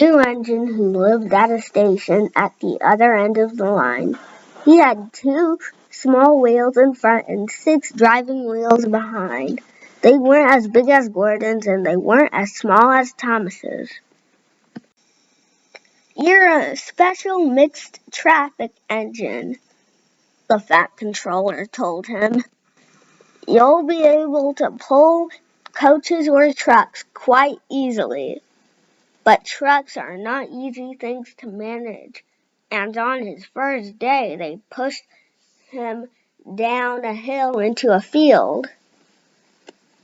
new engine who lived at a station at the other end of the line. He had 2 small wheels in front and 6 driving wheels behind. They weren't as big as Gordon's and they weren't as small as Thomas's. "You're a special mixed traffic engine," the Fat Controller told him. "You'll be able to pull coaches or trucks quite easily. But trucks are not easy things to manage, and on his first day they pushed him down a hill into a field."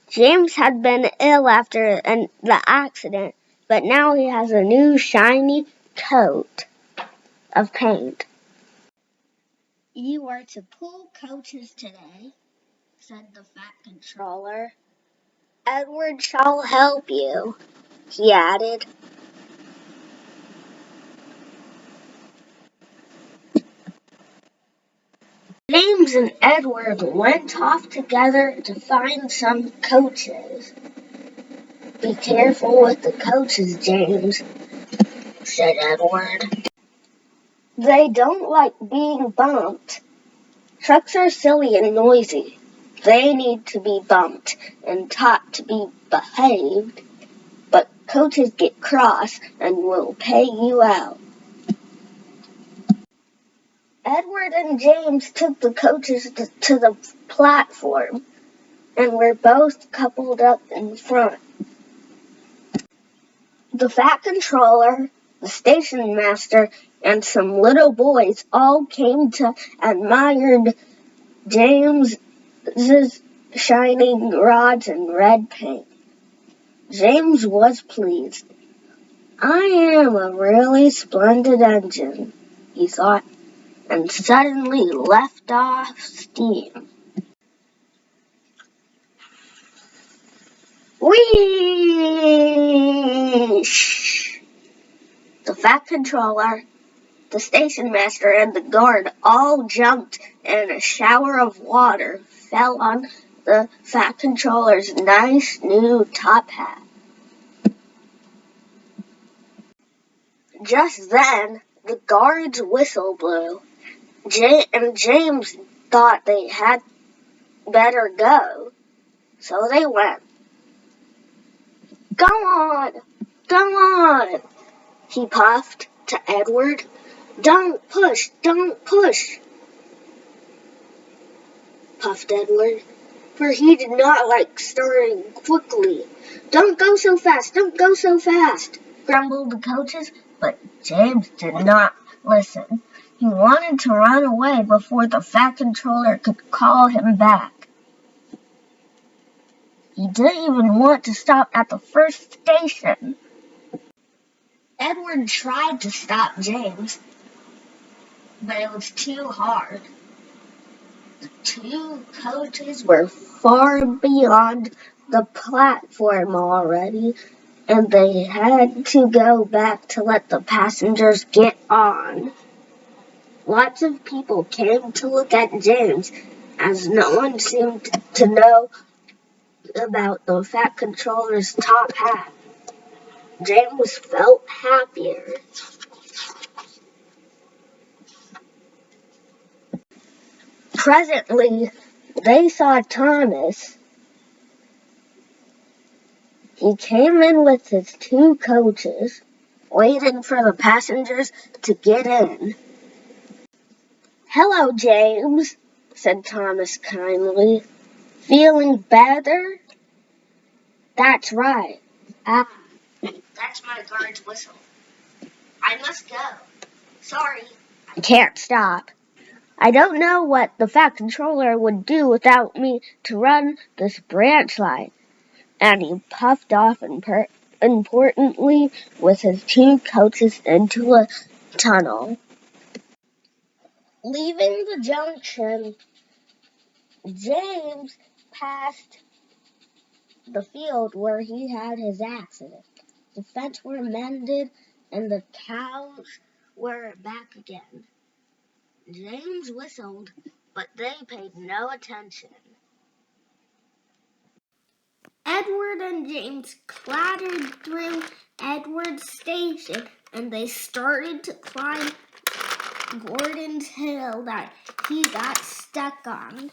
James had been ill after the accident, but now he has a new shiny coat of paint. "You are to pull coaches today," said the Fat Controller. "Edward shall help you," he added. James and Edward went off together to find some coaches. "Be careful with the coaches, James," said Edward. "They don't like being bumped. Trucks are silly and noisy. They need to be bumped and taught to be behaved. But coaches get cross and will pay you out." Edward and James took the coaches to the platform and were both coupled up in front. The Fat Controller, the station master, and some little boys all came to admire James's shining rods and red paint. James was pleased. "I am a really splendid engine," he thought, and suddenly left off steam. Whee! The Fat Controller, the station master, and the guard all jumped, and a shower of water fell on the Fat Controller's nice new top hat. Just then, the guard's whistle blew, and James thought they had better go, so they went. "Go on! Go on!" he puffed to Edward. Don't push, puffed Edward, for he did not like starting quickly. Don't go so fast, grumbled the coaches, but James did not listen. He wanted to run away before the Fat Controller could call him back. He didn't even want to stop at the first station. Edward tried to stop James, but it was too hard. The 2 coaches were far beyond the platform already, and they had to go back to let the passengers get on. Lots of people came to look at James, as no one seemed to know about the Fat Controller's top hat. James felt happier. Presently, they saw Thomas. He came in with his 2 coaches, waiting for the passengers to get in. "Hello, James," said Thomas kindly. "Feeling better?" "That's right. That's my guard's whistle. I must go. Sorry, I can't stop. I don't know what the Fat Controller would do without me to run this branch line." And he puffed off importantly with his 2 coaches into a tunnel. Leaving the junction, James passed the field where he had his accident. The fence were mended and the cows were back again. James whistled, but they paid no attention. Edward and James clattered through Edward's station, and they started to climb Gordon's hill that he got stuck on.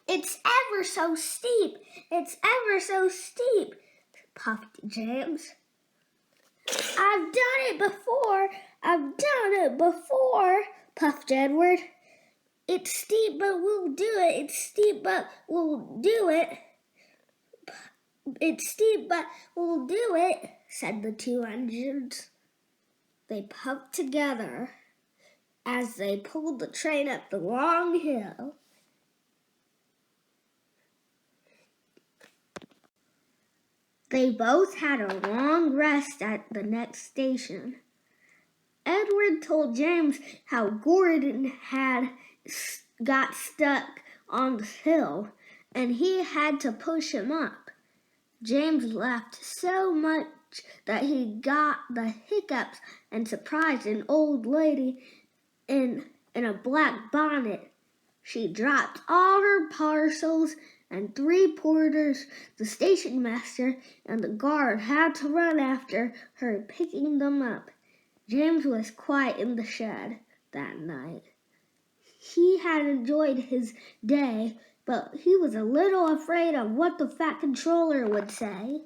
"It's ever so steep! It's ever so steep!" puffed James. "I've done it before! I've done it before!" puffed Edward. "It's steep, but we'll do it! It's steep, but we'll do it! It's steep, but we'll do it!" said the two engines. They puffed together as they pulled the train up the long hill. They both had a long rest at the next station. Edward told James how Gordon had got stuck on the hill, and he had to push him up. James laughed so much that he got the hiccups and surprised an old lady in a black bonnet. She dropped all her parcels, and 3 porters, the station master, and the guard had to run after her, picking them up. James was quiet in the shed that night. He had enjoyed his day, but he was a little afraid of what the Fat Controller would say.